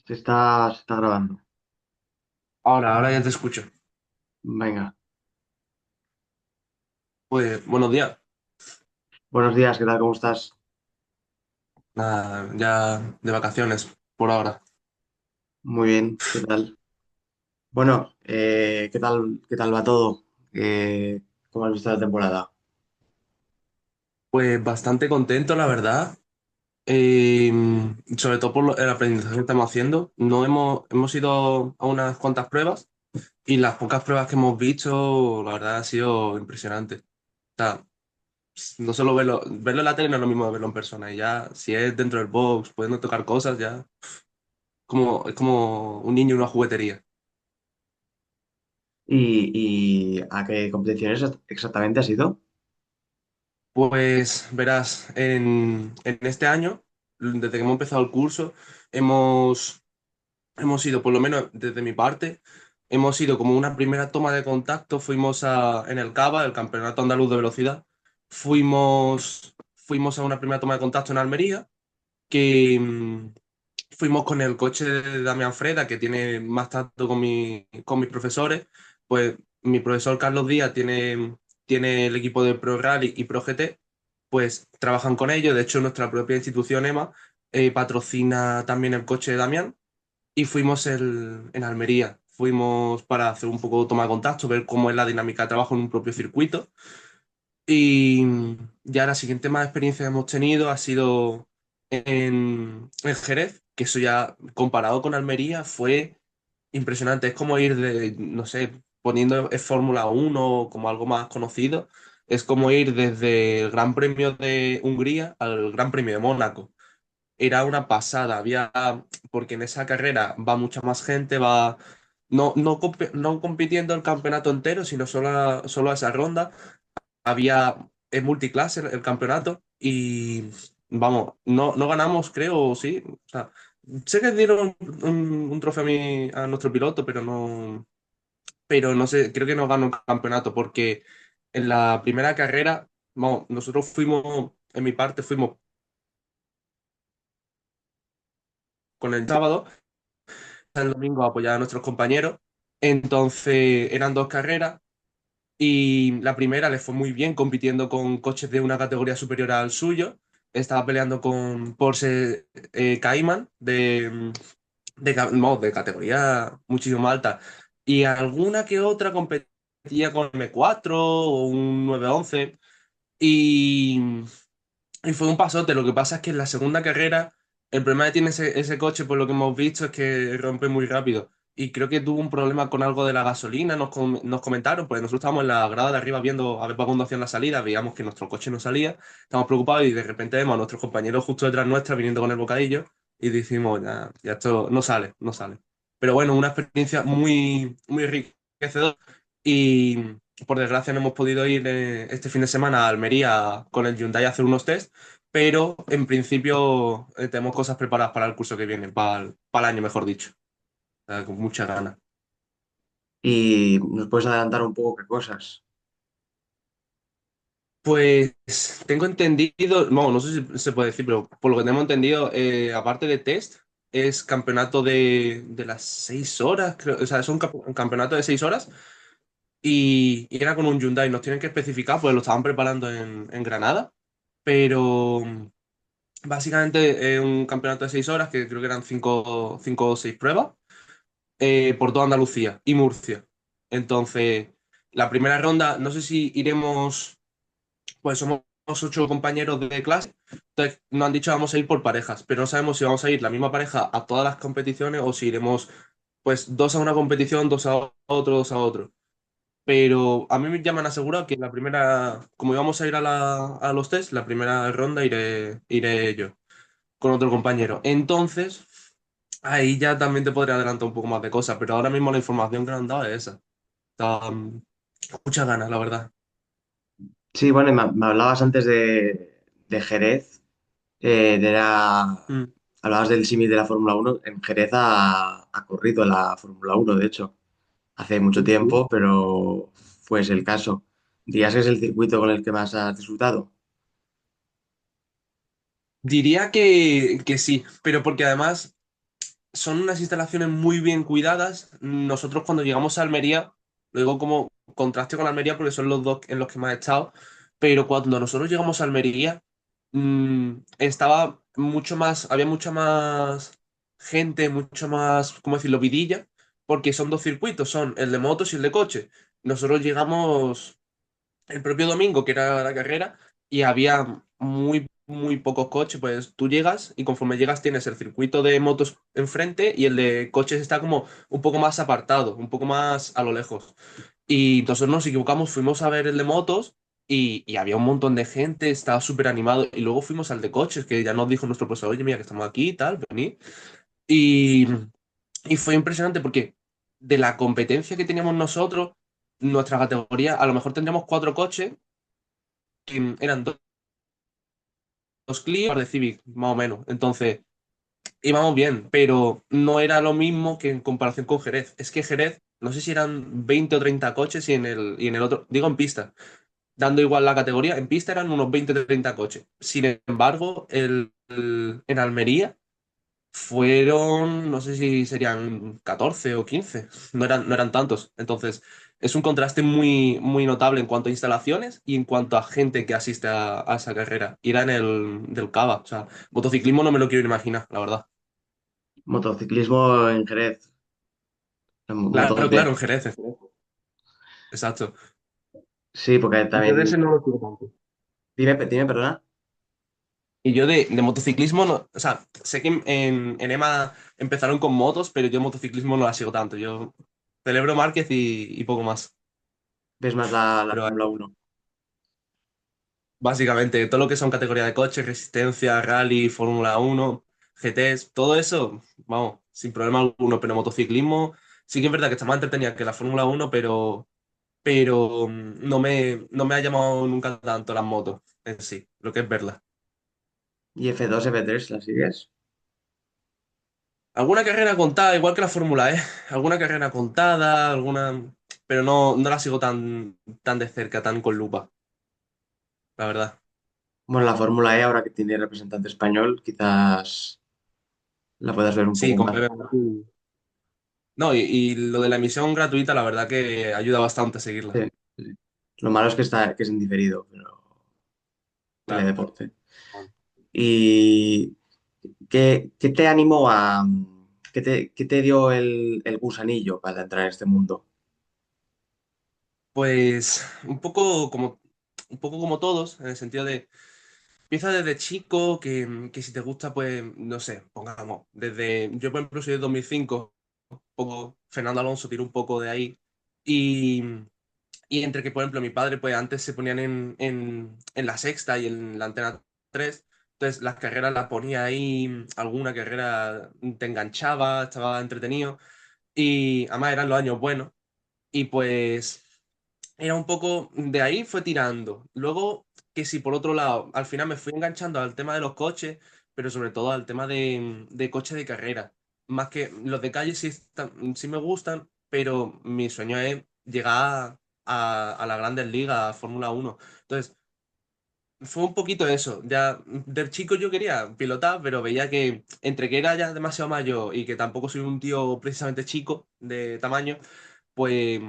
Se está grabando. Ahora ya te escucho. Venga. Pues buenos días. Buenos días, ¿qué tal? ¿Cómo estás? Nada, ya de vacaciones por ahora. Muy bien, ¿qué tal? Bueno, ¿qué tal va todo? ¿Cómo has visto la temporada? Pues bastante contento, la verdad. Sobre todo por el aprendizaje que estamos haciendo. No hemos ido a unas cuantas pruebas y las pocas pruebas que hemos visto, la verdad, ha sido impresionante. O sea, no solo verlo en la tele no es lo mismo de verlo en persona. Y ya, si es dentro del box, pudiendo tocar cosas, ya es como un niño en una juguetería. ¿Y a qué competiciones exactamente has ido? Pues verás, en este año, desde que hemos empezado el curso, hemos, hemos ido, por lo menos desde mi parte, hemos ido como una primera toma de contacto, en el CAVA, el Campeonato Andaluz de Velocidad, fuimos a una primera toma de contacto en Almería, que fuimos con el coche de Damián Freda, que tiene más tacto con mis profesores. Pues mi profesor Carlos Díaz tiene el equipo de Pro Rally y Pro GT, pues trabajan con ellos. De hecho, nuestra propia institución EMA patrocina también el coche de Damián. Y en Almería. Fuimos para hacer un poco de toma de contacto, ver cómo es la dinámica de trabajo en un propio circuito. Y ya la siguiente más experiencia que hemos tenido ha sido en Jerez, que eso ya comparado con Almería fue impresionante. Es como ir no sé, poniendo es Fórmula Uno como algo más conocido, es como ir desde el Gran Premio de Hungría al Gran Premio de Mónaco. Era una pasada, porque en esa carrera va mucha más gente, no compitiendo el campeonato entero, sino solo a esa ronda. Es multiclase el campeonato y vamos, no ganamos, creo, o sí. O sea, sé que dieron un trofeo a nuestro piloto, pero no sé, creo que no ganó el campeonato porque en la primera carrera, vamos, nosotros fuimos, en mi parte, fuimos con el sábado, el domingo a apoyar a nuestros compañeros. Entonces eran dos carreras. Y la primera le fue muy bien compitiendo con coches de una categoría superior al suyo. Estaba peleando con Porsche Cayman no, de categoría muchísimo más alta. Y alguna que otra competía con M4 o un 911. Y, y fue un pasote. Lo que pasa es que en la segunda carrera, el problema que tiene ese coche, por lo que hemos visto, es que rompe muy rápido. Y creo que tuvo un problema con algo de la gasolina, nos comentaron, pues nosotros estábamos en la grada de arriba viendo a ver para cuándo hacían la salida, veíamos que nuestro coche no salía, estamos preocupados y de repente vemos a nuestros compañeros justo detrás nuestra viniendo con el bocadillo y decimos, ya esto no sale. Pero bueno, una experiencia muy, muy enriquecedora y por desgracia no hemos podido ir este fin de semana a Almería con el Hyundai a hacer unos test, pero en principio tenemos cosas preparadas para el curso que viene, para el año, mejor dicho. Con mucha ganas. ¿Y nos puedes adelantar un poco qué cosas? Pues tengo entendido, bueno, no sé si se puede decir, pero por lo que tengo entendido, aparte de test, es campeonato de las 6 horas, creo, o sea, es un campeonato de 6 horas y era con un Hyundai, nos tienen que especificar, pues lo estaban preparando en Granada, pero básicamente es un campeonato de 6 horas, que creo que eran cinco o seis pruebas, por toda Andalucía y Murcia. Entonces, la primera ronda, no sé si iremos, pues somos 8 compañeros de clase, entonces nos han dicho vamos a ir por parejas, pero no sabemos si vamos a ir la misma pareja a todas las competiciones o si iremos pues dos a una competición, dos a otro, dos a otro. Pero a mí ya me han asegurado que la primera, como íbamos a ir a los test, la primera ronda iré yo con otro compañero. Entonces, ahí ya también te podría adelantar un poco más de cosas, pero ahora mismo la información que nos han dado es esa. Está, muchas ganas, la verdad. Sí, bueno, y me hablabas antes de Jerez, Mm. hablabas del símil de la Fórmula 1. En Jerez ha corrido la Fórmula 1, de hecho, hace mucho tiempo, pero fue ese el caso. ¿Dirías que es el circuito con el que más has disfrutado? Diría que sí, pero porque además son unas instalaciones muy bien cuidadas. Nosotros cuando llegamos a Almería, lo digo como contraste con Almería porque son los dos en los que más he estado, pero cuando nosotros llegamos a Almería, estaba mucho más, había mucha más gente, mucho más, ¿cómo decirlo?, vidilla, porque son dos circuitos, son el de motos y el de coche. Nosotros llegamos el propio domingo, que era la carrera, y había muy pocos coches. Pues tú llegas y conforme llegas tienes el circuito de motos enfrente y el de coches está como un poco más apartado, un poco más a lo lejos. Y nosotros nos equivocamos, fuimos a ver el de motos y había un montón de gente, estaba súper animado. Y luego fuimos al de coches, que ya nos dijo nuestro profesor, oye, mira que estamos aquí y tal, venid. Y, y fue impresionante porque de la competencia que teníamos nosotros, nuestra categoría, a lo mejor tendríamos cuatro coches que eran dos Clio, un par de Civic, más o menos. Entonces, íbamos bien, pero no era lo mismo que en comparación con Jerez. Es que Jerez, no sé si eran 20 o 30 coches y en el otro, digo en pista, dando igual la categoría, en pista eran unos 20 o 30 coches. Sin embargo, en Almería fueron, no sé si serían 14 o 15, no eran tantos. Entonces, es un contraste muy notable en cuanto a instalaciones y en cuanto a gente que asiste a esa carrera. Ir en el del Cava, o sea, motociclismo no me lo quiero imaginar, la verdad. Motociclismo en Jerez, en Moto Claro, GP. claro, en Jerez, exacto. Sí, porque Yo de también... ese no lo sigo tanto. Dime, perdona. Y yo de motociclismo, no, o sea, sé que en EMA empezaron con motos, pero yo motociclismo no la sigo tanto. Yo celebro Márquez y poco más. ¿Ves más la Pero Fórmula Uno? básicamente, todo lo que son categorías de coches, resistencia, rally, Fórmula 1, GTs, todo eso, vamos, sin problema alguno. Pero motociclismo, sí que es verdad que está más entretenida que la Fórmula 1, pero no me ha llamado nunca tanto las motos en sí, lo que es verlas. ¿Y F2, F3 la sigues? Alguna carrera contada, igual que la Fórmula E, alguna carrera contada, pero no la sigo tan de cerca, tan con lupa, la verdad. Bueno, la Fórmula E, ahora que tiene representante español, quizás la puedas ver un Sí, poco con más. Pepe Martí. No, y lo de la emisión gratuita, la verdad que ayuda bastante a seguirla. Sí, sí. Lo malo es que es indiferido, pero Claro. teledeporte. ¿Y qué te animó a... qué te dio el gusanillo para entrar en este mundo? Pues un poco como todos, en el sentido de, empieza desde chico, que si te gusta, pues, no sé, pongamos, yo por ejemplo soy de 2005, un poco, Fernando Alonso tiró un poco de ahí, y, y entre que, por ejemplo, mi padre, pues antes se ponían en la Sexta y en la Antena 3. Entonces las carreras las ponía ahí, alguna carrera te enganchaba, estaba entretenido, y además eran los años buenos, y pues era un poco, de ahí fue tirando. Luego, que si por otro lado, al final me fui enganchando al tema de los coches, pero sobre todo al tema de coches de carrera. Más que los de calle sí me gustan, pero mi sueño es llegar a las grandes ligas, a Fórmula 1. Entonces, fue un poquito eso. Ya del chico yo quería pilotar, pero veía que entre que era ya demasiado mayor y que tampoco soy un tío precisamente chico de tamaño, pues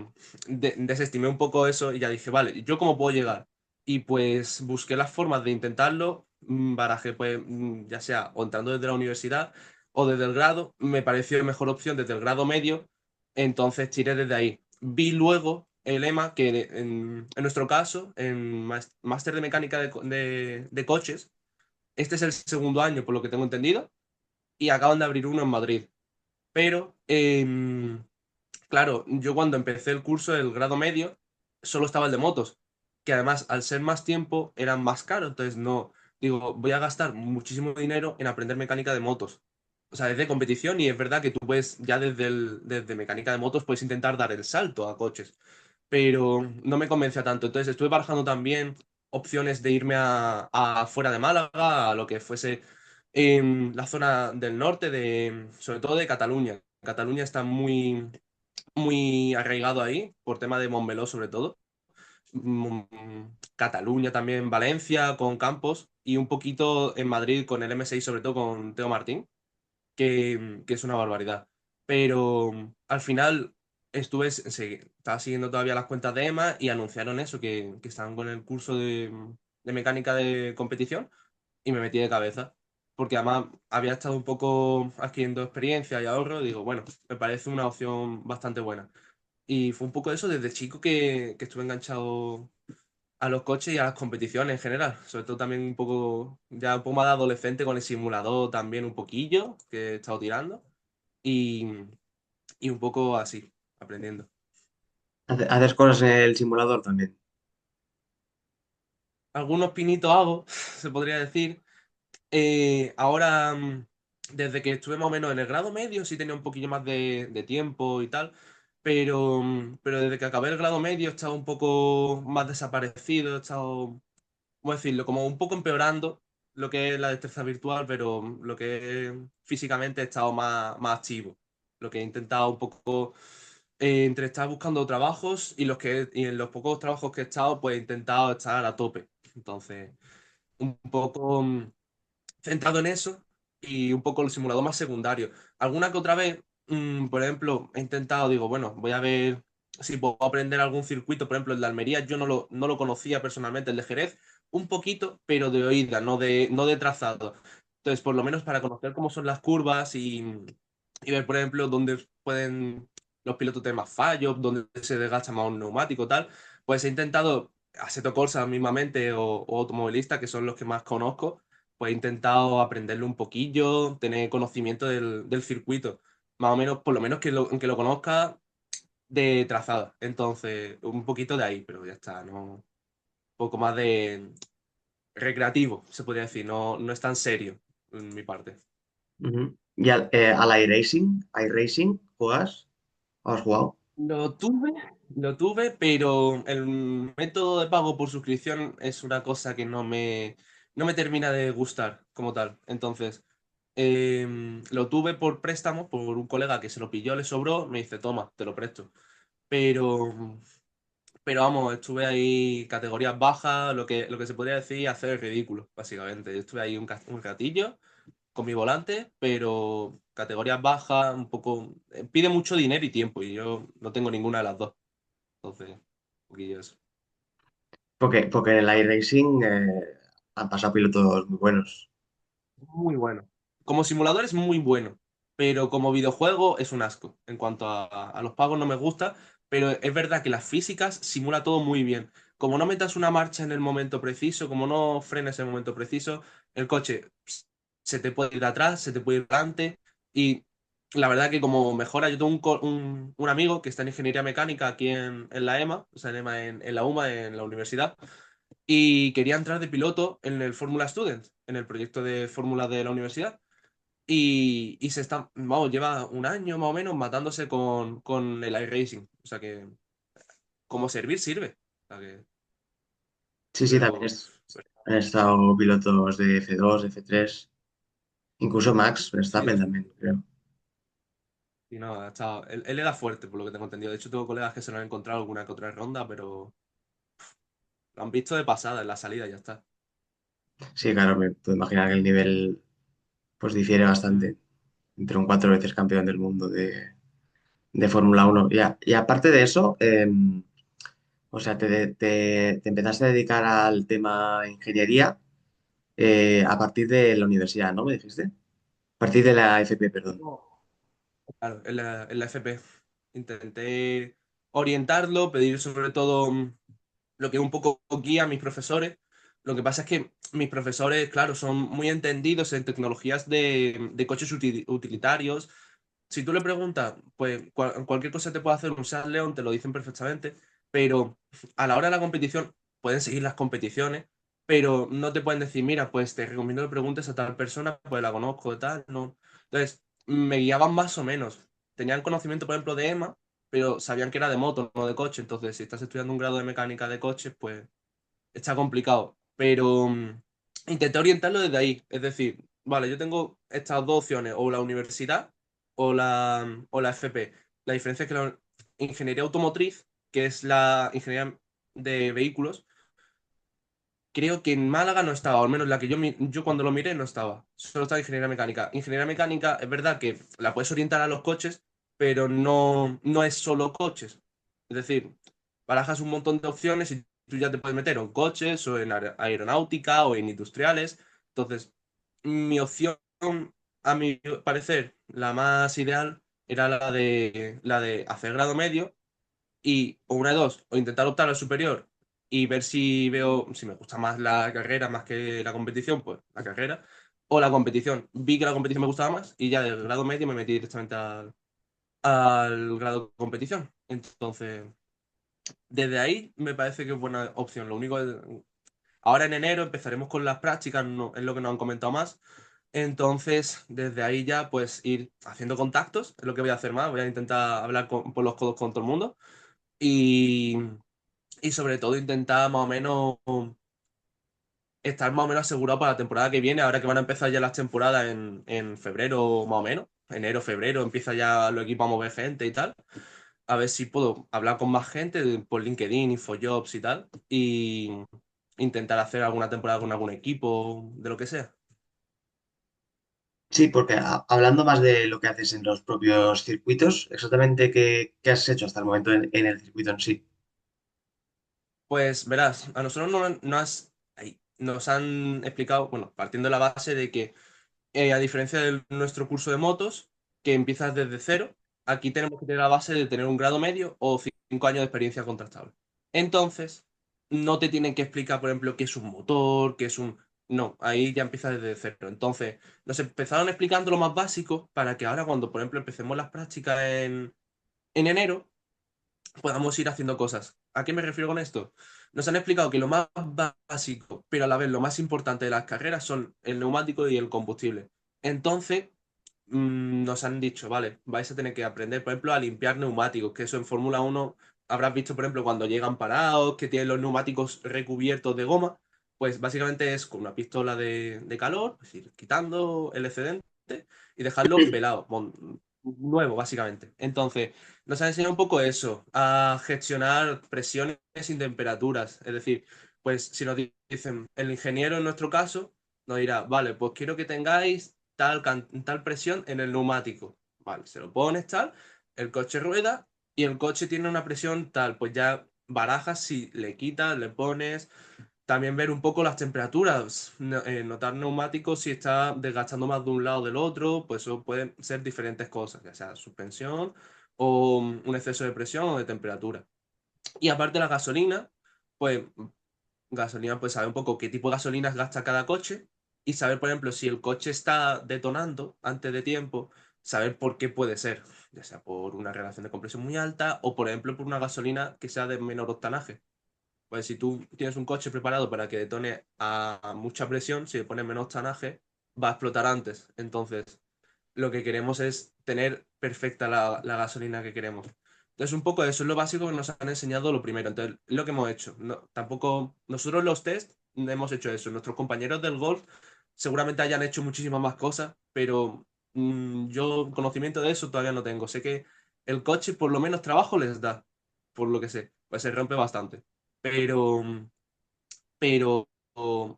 desestimé un poco eso y ya dije, vale, ¿yo cómo puedo llegar? Y pues busqué las formas de intentarlo, barajé pues ya sea o entrando desde la universidad o desde el grado, me pareció mejor opción desde el grado medio, entonces tiré desde ahí. Vi luego el lema que en nuestro caso, en máster de mecánica de coches, este es el segundo año por lo que tengo entendido y acaban de abrir uno en Madrid. Pero claro, yo cuando empecé el curso del grado medio, solo estaba el de motos, que además al ser más tiempo eran más caros, entonces no, digo, voy a gastar muchísimo dinero en aprender mecánica de motos. O sea, desde competición y es verdad que tú puedes, ya desde mecánica de motos, puedes intentar dar el salto a coches, pero no me convencía tanto. Entonces estuve barajando también opciones de irme a fuera de Málaga, a lo que fuese en la zona del norte, sobre todo de Cataluña. Cataluña está muy arraigado ahí, por tema de Montmeló sobre todo. Cataluña también, Valencia con Campos y un poquito en Madrid con el M6, sobre todo con Teo Martín, que es una barbaridad. Pero al final estaba siguiendo todavía las cuentas de EMA y anunciaron eso, que estaban con el curso de mecánica de competición y me metí de cabeza. Porque además había estado un poco adquiriendo experiencia y ahorro, y digo, bueno, me parece una opción bastante buena. Y fue un poco eso desde chico que estuve enganchado a los coches y a las competiciones en general. Sobre todo también un poco, ya un poco más de adolescente con el simulador también un poquillo, que he estado tirando. Y, y un poco así, aprendiendo. Haces cosas en el simulador también. Algunos pinitos hago, se podría decir. Ahora, desde que estuve más o menos en el grado medio, sí tenía un poquillo más de tiempo y tal, pero desde que acabé el grado medio he estado un poco más desaparecido, he estado, ¿cómo decirlo? Como un poco empeorando lo que es la destreza virtual, pero lo que es físicamente he estado más activo. Lo que he intentado un poco, entre estar buscando trabajos y en los pocos trabajos que he estado, pues he intentado estar a tope. Entonces, un poco centrado en eso y un poco el simulador más secundario. Alguna que otra vez, por ejemplo, he intentado, digo, bueno, voy a ver si puedo aprender algún circuito. Por ejemplo, el de Almería yo no lo conocía personalmente, el de Jerez, un poquito, pero de oída, no de trazado. Entonces, por lo menos para conocer cómo son las curvas y ver, por ejemplo, dónde pueden los pilotos tener más fallos, dónde se desgasta más un neumático, tal, pues he intentado, Assetto Corsa mismamente o Automovilista, que son los que más conozco, pues he intentado aprenderlo un poquillo, tener conocimiento del circuito, más o menos, por lo menos que lo conozca de trazada. Entonces, un poquito de ahí, pero ya está, ¿no? Un poco más de recreativo, se podría decir, no es tan serio en mi parte. Ujú. ¿Y al iRacing juegas? ¿O has jugado? Lo tuve, lo tuve, pero el método de pago por suscripción es una cosa que no me termina de gustar como tal. Entonces, lo tuve por préstamo, por un colega que se lo pilló, le sobró, me dice, toma, te lo presto. Pero, pero vamos, estuve ahí categorías bajas, lo que se podría decir hacer el ridículo, básicamente. Yo estuve ahí un ratillo con mi volante, pero categorías bajas, un poco. Pide mucho dinero y tiempo, y yo no tengo ninguna de las dos. Entonces, un poquillo eso. Porque en el iRacing han pasado pilotos muy buenos. Muy bueno. Como simulador es muy bueno, pero como videojuego es un asco. En cuanto a los pagos no me gusta, pero es verdad que las físicas simula todo muy bien. Como no metas una marcha en el momento preciso, como no frenes en el momento preciso, el coche se te puede ir atrás, se te puede ir delante. Y la verdad que como mejora, yo tengo un amigo que está en ingeniería mecánica aquí en la EMA, o sea, en la UMA, en la universidad, y quería entrar de piloto en el Fórmula Student, en el proyecto de Fórmula de la universidad. Y vamos, lleva un año más o menos matándose con el iRacing. O sea que como servir sirve. O sea que, Sí, sí, también pero, han estado pilotos de F2, F3, incluso Max sí, Verstappen también, creo. y no, él era fuerte, por lo que tengo entendido. De hecho, tengo colegas que se lo han encontrado alguna que otra ronda, pero lo han visto de pasada en la salida y ya está. Sí, claro, me puedo imaginar que el nivel pues difiere Mm. bastante entre un 4 veces campeón del mundo de Fórmula 1. Y aparte de eso, o sea, te empezaste a dedicar al tema ingeniería a partir de la universidad, ¿no? ¿Me dijiste? A partir de la FP, perdón. No. Claro, en la FP. Intenté orientarlo, pedir sobre todo lo que un poco guía a mis profesores. Lo que pasa es que mis profesores, claro, son muy entendidos en tecnologías de coches utilitarios. Si tú le preguntas, pues cualquier cosa te puede hacer un Seat León, te lo dicen perfectamente, pero a la hora de la competición pueden seguir las competiciones, pero no te pueden decir, mira, pues te recomiendo que preguntes a tal persona, pues la conozco, tal, no. Entonces, me guiaban más o menos. Tenían conocimiento, por ejemplo, de EMA, pero sabían que era de moto, no de coche. Entonces, si estás estudiando un grado de mecánica de coches, pues está complicado. Pero intenté orientarlo desde ahí. Es decir, vale, yo tengo estas dos opciones, o la universidad o la FP. La diferencia es que la ingeniería automotriz, que es la ingeniería de vehículos. Creo que en Málaga no estaba, o al menos la que yo cuando lo miré no estaba. Solo estaba ingeniería mecánica. Ingeniería mecánica es verdad que la puedes orientar a los coches, pero no es solo coches. Es decir, barajas un montón de opciones y tú ya te puedes meter o en coches o en aeronáutica o en industriales. Entonces, mi opción, a mi parecer, la más ideal era la de hacer grado medio y o una de dos, o intentar optar al superior y ver si veo, si me gusta más la carrera más que la competición, pues la carrera, o la competición. Vi que la competición me gustaba más y ya del grado medio me metí directamente al grado de competición. Entonces, desde ahí me parece que es buena opción. Lo único es, ahora en enero empezaremos con las prácticas, es lo que nos han comentado más. Entonces, desde ahí ya, pues ir haciendo contactos, es lo que voy a hacer más. Voy a intentar hablar por los codos con todo el mundo. Y, y sobre todo intentar más o menos estar más o menos asegurado para la temporada que viene, ahora que van a empezar ya las temporadas en febrero más o menos, enero, febrero, empieza ya los equipos a mover gente y tal, a ver si puedo hablar con más gente por LinkedIn, InfoJobs y tal, y intentar hacer alguna temporada con algún equipo, de lo que sea. Sí, porque hablando más de lo que haces en los propios circuitos, exactamente qué has hecho hasta el momento en el circuito en sí. Pues verás, a nosotros nos han explicado, bueno, partiendo de la base de que a diferencia de nuestro curso de motos, que empiezas desde cero, aquí tenemos que tener la base de tener un grado medio o 5 años de experiencia contrastable. Entonces, no te tienen que explicar, por ejemplo, qué es un motor, qué es un... No, ahí ya empiezas desde cero. Entonces, nos empezaron explicando lo más básico para que ahora cuando, por ejemplo, empecemos las prácticas en enero, podamos ir haciendo cosas. ¿A qué me refiero con esto? Nos han explicado que lo más básico, pero a la vez lo más importante de las carreras son el neumático y el combustible. Entonces, nos han dicho, vale, vais a tener que aprender, por ejemplo, a limpiar neumáticos, que eso en Fórmula 1 habrás visto, por ejemplo, cuando llegan parados, que tienen los neumáticos recubiertos de goma, pues básicamente es con una pistola de calor, pues ir quitando el excedente y dejarlo pelado, nuevo, básicamente. Entonces, nos ha enseñado un poco eso, a gestionar presiones y temperaturas. Es decir, pues si nos dicen, el ingeniero en nuestro caso nos dirá, vale, pues quiero que tengáis tal presión en el neumático. Vale, se lo pones tal, el coche rueda y el coche tiene una presión tal, pues ya barajas si le quitas, le pones. También ver un poco las temperaturas, notar neumáticos si está desgastando más de un lado del otro, pues eso pueden ser diferentes cosas, ya sea suspensión o un exceso de presión o de temperatura. Y aparte la gasolina, pues gasolina, pues saber un poco qué tipo de gasolinas gasta cada coche y saber, por ejemplo, si el coche está detonando antes de tiempo, saber por qué puede ser, ya sea por una relación de compresión muy alta o, por ejemplo, por una gasolina que sea de menor octanaje. Pues si tú tienes un coche preparado para que detone a mucha presión, si le pones menos octanaje, va a explotar antes. Entonces, lo que queremos es tener perfecta la gasolina que queremos. Entonces, un poco eso es lo básico que nos han enseñado lo primero. Entonces, lo que hemos hecho. No, tampoco, nosotros los test hemos hecho eso. Nuestros compañeros del golf seguramente hayan hecho muchísimas más cosas, pero yo conocimiento de eso todavía no tengo. Sé que el coche por lo menos trabajo les da, por lo que sé. Pues se rompe bastante. Pero, pero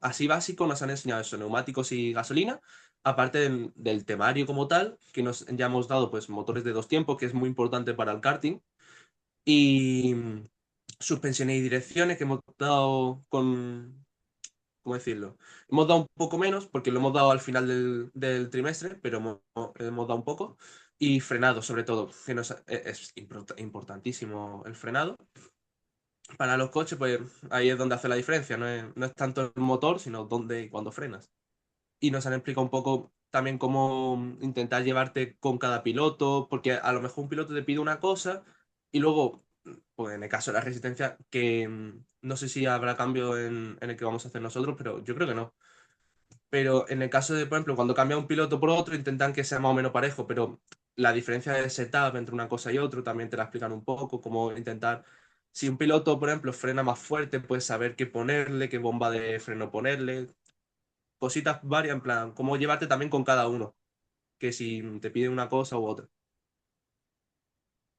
así básico nos han enseñado eso, neumáticos y gasolina, aparte del temario como tal, que nos ya hemos dado pues motores de dos tiempos, que es muy importante para el karting, y suspensiones y direcciones que hemos dado con, ¿cómo decirlo? Hemos dado un poco menos, porque lo hemos dado al final del trimestre, pero hemos dado un poco, y frenado sobre todo, que es importantísimo el frenado para los coches, pues ahí es donde hace la diferencia. No es tanto el motor, sino dónde y cuándo frenas. Y nos han explicado un poco también cómo intentar llevarte con cada piloto, porque a lo mejor un piloto te pide una cosa y luego, pues en el caso de la resistencia, que no sé si habrá cambio en el que vamos a hacer nosotros, pero yo creo que no. Pero en el caso de, por ejemplo, cuando cambia un piloto por otro, intentan que sea más o menos parejo, pero la diferencia de setup entre una cosa y otra también te la explican un poco, cómo intentar, si un piloto, por ejemplo, frena más fuerte, pues saber qué ponerle, qué bomba de freno ponerle, cositas varias, en plan, cómo llevarte también con cada uno, que si te pide una cosa u otra.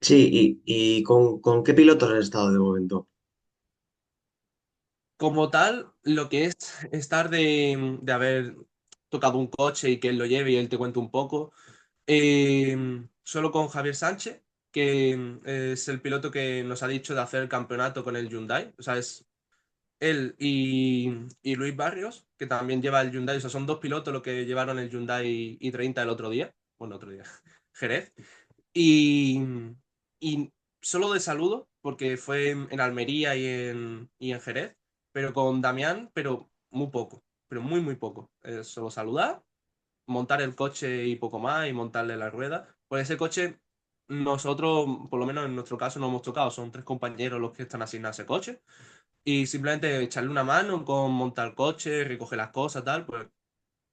Sí, y con qué pilotos has estado de momento? como tal, lo que es estar de haber tocado un coche y que él lo lleve y él te cuente un poco, solo con Javier Sánchez, que es el piloto que nos ha dicho de hacer el campeonato con el Hyundai. O sea, es él y Luis Barrios, que también lleva el Hyundai. O sea, son dos pilotos los que llevaron el Hyundai i30 el otro día. Bueno, otro día, Jerez. Y, y solo de saludo, porque fue en Almería y en Jerez, pero con Damián, pero muy poco, pero muy, muy poco. Solo saludar, montar el coche y poco más, y montarle la rueda. Pues ese coche, nosotros, por lo menos en nuestro caso, no hemos tocado, son tres compañeros los que están asignados a ese coche, y simplemente echarle una mano con montar el coche, recoger las cosas, tal, pues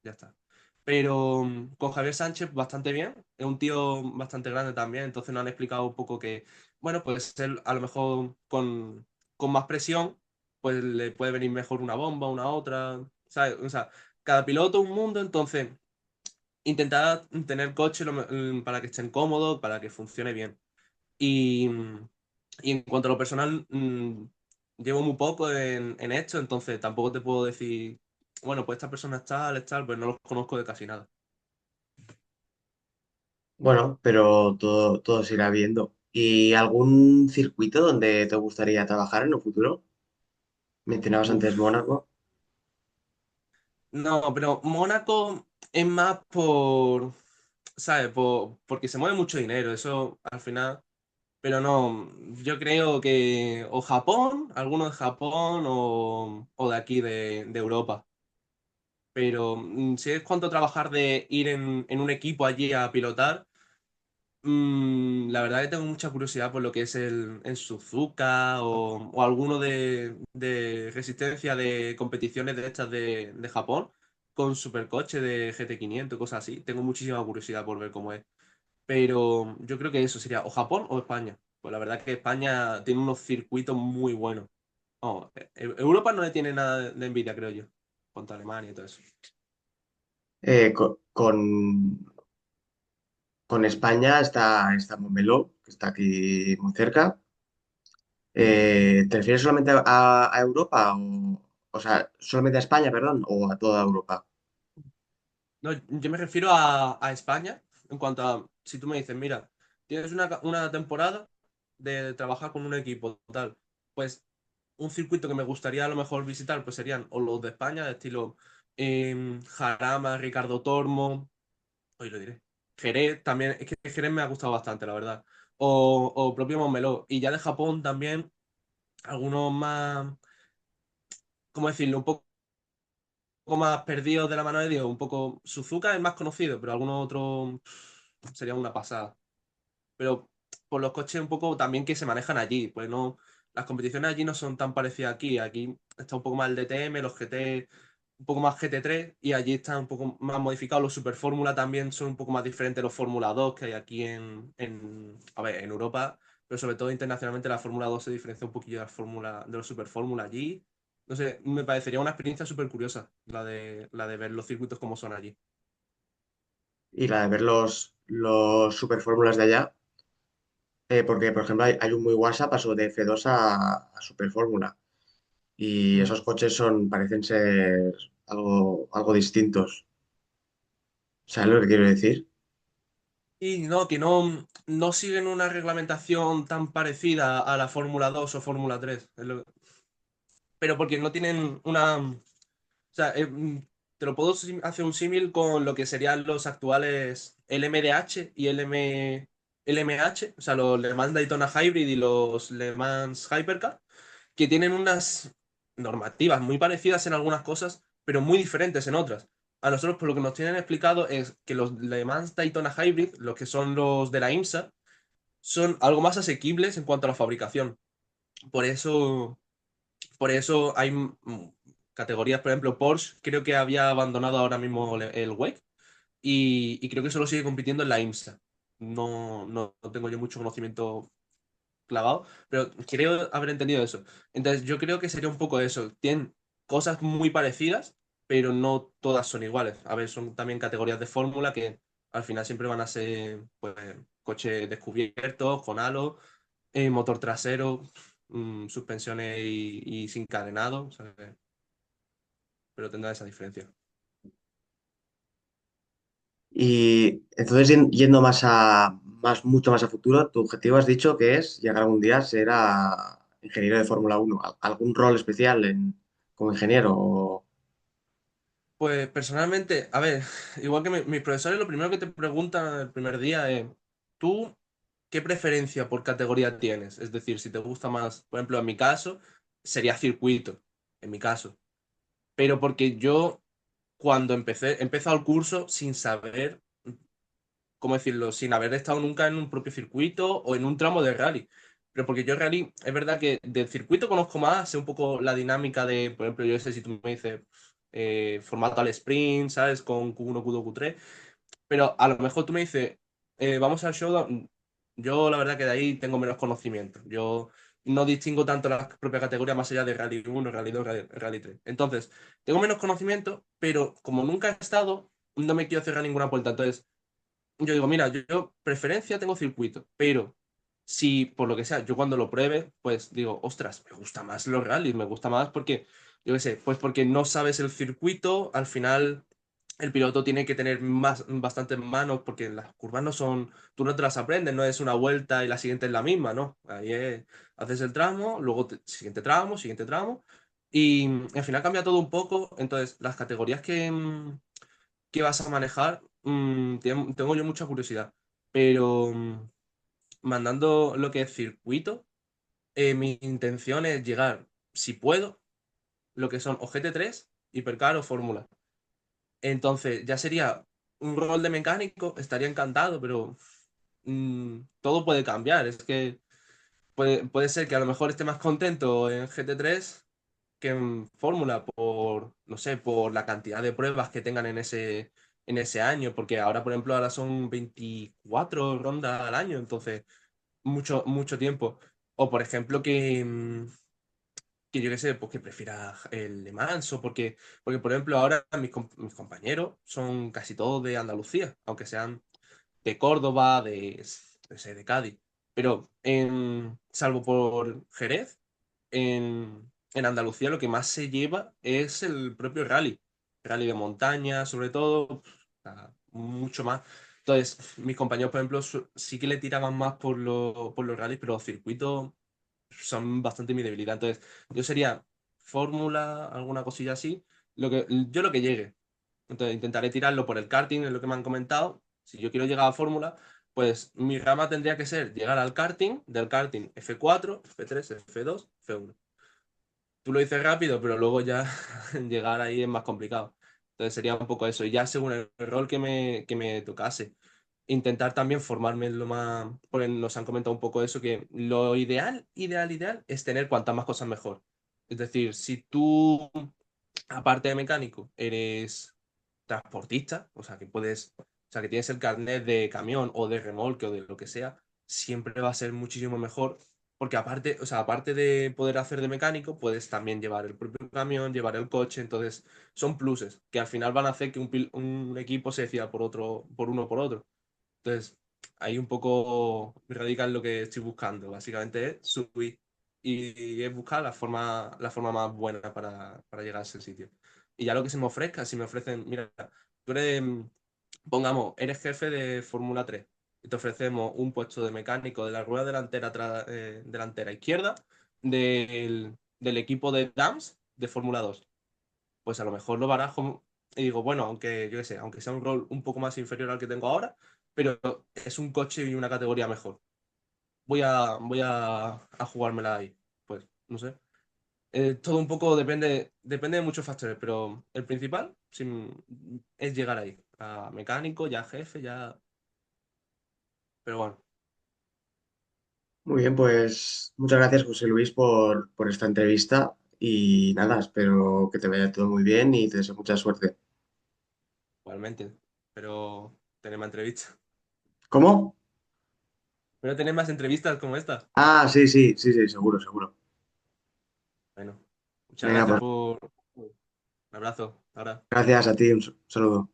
ya está. Pero con Javier Sánchez bastante bien. Es un tío bastante grande también, entonces nos han explicado un poco que, bueno, pues él a lo mejor con más presión, pues le puede venir mejor una bomba, una otra, ¿sabes? O sea, cada piloto un mundo, entonces intentar tener coche para que estén cómodos, para que funcione bien. Y, y en cuanto a lo personal, llevo muy poco en esto, entonces tampoco te puedo decir, bueno, pues esta persona es tal, pues no los conozco de casi nada. Bueno, pero todo se irá viendo. ¿Y algún circuito donde te gustaría trabajar en un futuro? Mencionabas antes Uf. Mónaco. No, pero Mónaco es más por, ¿sabes? Porque se mueve mucho dinero, eso al final. Pero no, yo creo que o Japón, alguno de Japón o de aquí, de Europa. Pero si es cuanto trabajar de ir en un equipo allí a pilotar, la verdad que tengo mucha curiosidad por lo que es el Suzuka o alguno de resistencia de competiciones de estas de Japón con supercoche de GT500 cosas así. Tengo muchísima curiosidad por ver cómo es. Pero yo creo que eso sería o Japón o España. Pues la verdad que España tiene unos circuitos muy buenos. Oh, Europa no le tiene nada de envidia, creo yo, contra Alemania y todo eso. Con España está Montmeló, que está aquí muy cerca. ¿Te refieres solamente a Europa? O sea, solamente a España, perdón, o a toda Europa? No, yo me refiero a España en cuanto a, si tú me dices, mira, tienes una temporada de trabajar con un equipo tal, pues un circuito que me gustaría a lo mejor visitar, pues serían o los de España, de estilo Jarama, Ricardo Tormo, hoy lo diré, Jerez también, es que Jerez me ha gustado bastante, la verdad, o propio Montmeló, y ya de Japón también, algunos más, ¿cómo decirlo? Un poco más perdidos de la mano de Dios, un poco, Suzuka es más conocido, pero algunos otros sería una pasada. Pero por los coches un poco también que se manejan allí, pues no, las competiciones allí no son tan parecidas aquí. Aquí está un poco más el DTM, los GT, un poco más GT3 y allí están un poco más modificados. Los Super Fórmula también son un poco más diferentes los Fórmula 2 que hay aquí a ver, en Europa, pero sobre todo internacionalmente la Fórmula 2 se diferencia un poquillo de de los Super Fórmula allí. No sé, me parecería una experiencia súper curiosa la de ver los circuitos como son allí. Y la de ver los super fórmulas de allá. Porque, por ejemplo, hay un muy WhatsApp pasó de F2 a Super Fórmula. Y Mm. esos coches parecen ser algo distintos. ¿Sabes lo que quiero decir? Y no, que no siguen una reglamentación tan parecida a la Fórmula 2 o Fórmula 3. Pero porque no tienen una. O sea, te lo puedo hacer un símil con lo que serían los actuales LMDH y LMH, o sea, los Le Mans Daytona Hybrid y los Le Mans Hypercar, que tienen unas normativas muy parecidas en algunas cosas, pero muy diferentes en otras. A nosotros, por lo que nos tienen explicado, es que los Le Mans Daytona Hybrid, los que son los de la IMSA, son algo más asequibles en cuanto a la fabricación. Por eso, por eso hay categorías, por ejemplo, Porsche creo que había abandonado ahora mismo el WEC y creo que solo sigue compitiendo en la IMSA. No tengo yo mucho conocimiento clavado, pero creo haber entendido eso. Entonces, yo creo que sería un poco eso. Tienen cosas muy parecidas, pero no todas son iguales. A ver, son también categorías de fórmula que al final siempre van a ser pues, coches descubiertos, con halo, motor trasero. suspensiones y sin carenado, ¿sabes? Pero tendrá esa diferencia. Y entonces, yendo mucho más a futuro, tu objetivo has dicho que es llegar algún día a ser ingeniero de Fórmula 1. ¿Algún rol especial como ingeniero? Pues personalmente, a ver, igual que mis profesores, lo primero que te preguntan el primer día es, ¿tú qué preferencia por categoría tienes? Es decir, si te gusta más, por ejemplo, en mi caso, sería circuito, en mi caso. Pero porque yo, cuando he empezado el curso sin saber, ¿cómo decirlo? Sin haber estado nunca en un propio circuito o en un tramo de rally. Pero porque yo rally, es verdad que del circuito conozco más, sé un poco la dinámica de, por ejemplo, yo sé si tú me dices formato al sprint, ¿sabes? Con Q1, Q2, Q3. Pero a lo mejor tú me dices, vamos al showdown. Yo la verdad que de ahí tengo menos conocimiento. Yo no distingo tanto las propias categorías más allá de Rally 1, Rally 2, Rally 3. Entonces, tengo menos conocimiento, pero como nunca he estado, no me quiero cerrar ninguna puerta. Entonces, yo digo, mira, yo preferencia tengo circuito, pero si por lo que sea, yo cuando lo pruebe, pues digo, ostras, me gusta más los rallies, me gusta más porque, yo qué sé, pues porque no sabes el circuito, al final el piloto tiene que tener bastantes manos porque las curvas no son, tú no te las aprendes, no es una vuelta y la siguiente es la misma, ¿no? Haces el tramo, luego siguiente tramo, y al final cambia todo un poco, entonces las categorías que vas a manejar, tengo yo mucha curiosidad, pero mandando lo que es circuito, mi intención es llegar, si puedo, lo que son o GT3, Hipercar o Fórmula. Entonces, ya sería un rol de mecánico, estaría encantado, pero todo puede cambiar. Es que puede ser que a lo mejor esté más contento en GT3 que en Fórmula por, no sé, por la cantidad de pruebas que tengan en ese año, porque ahora, por ejemplo, ahora son 24 rondas al año, entonces mucho, mucho tiempo. O, por ejemplo, que yo qué sé, pues que prefiera el Le Mans, o porque, por ejemplo, ahora mis compañeros son casi todos de Andalucía, aunque sean de Córdoba, no sé, de Cádiz. Pero salvo por Jerez, en Andalucía lo que más se lleva es el propio rally. Rally de montaña, sobre todo, o sea, mucho más. Entonces, mis compañeros, por ejemplo, sí que le tiraban más por los rallies, pero los circuitos son bastante mi debilidad. Entonces, yo sería fórmula, alguna cosilla así, yo lo que llegue. Entonces, intentaré tirarlo por el karting, es lo que me han comentado. Si yo quiero llegar a fórmula, pues mi rama tendría que ser llegar al karting, del karting F4, F3, F2, F1. Tú lo dices rápido, pero luego ya llegar ahí es más complicado. Entonces sería un poco eso. Y ya según el rol que me tocase, intentar también formarme en lo más, porque nos han comentado un poco eso, que lo ideal es tener cuantas más cosas mejor. Es decir, si tú, aparte de mecánico, eres transportista, o sea, o sea, que tienes el carnet de camión o de remolque o de lo que sea, siempre va a ser muchísimo mejor, porque aparte, o sea, aparte de poder hacer de mecánico, puedes también llevar el propio camión, llevar el coche, entonces son pluses que al final van a hacer que un equipo se decida por uno o por otro. Entonces, ahí un poco radica en lo que estoy buscando. Básicamente es subir y es buscar la forma más buena para llegar a ese sitio. Y ya lo que se me ofrezca, si me ofrecen, mira, tú eres, pongamos, eres jefe de Fórmula 3 y te ofrecemos un puesto de mecánico de la rueda delantera, delantera izquierda del equipo de DAMS de Fórmula 2, pues a lo mejor lo barajo y digo, bueno, aunque yo qué sé, aunque sea un rol un poco más inferior al que tengo ahora, pero es un coche y una categoría mejor. Voy a jugármela ahí. Pues, no sé. Todo un poco depende de muchos factores, pero el principal es llegar ahí. A mecánico, ya jefe, ya. Pero bueno, Muy bien, pues muchas gracias, José Luis, por esta entrevista y nada, espero que te vaya todo muy bien y te deseo mucha suerte. igualmente. Pero tener más entrevistas. ¿Cómo? Pero tener más entrevistas como esta. Ah, sí, sí, sí, sí, seguro, seguro. Bueno, muchas Venga, gracias pues por. Un abrazo. Ahora. gracias a ti, un saludo.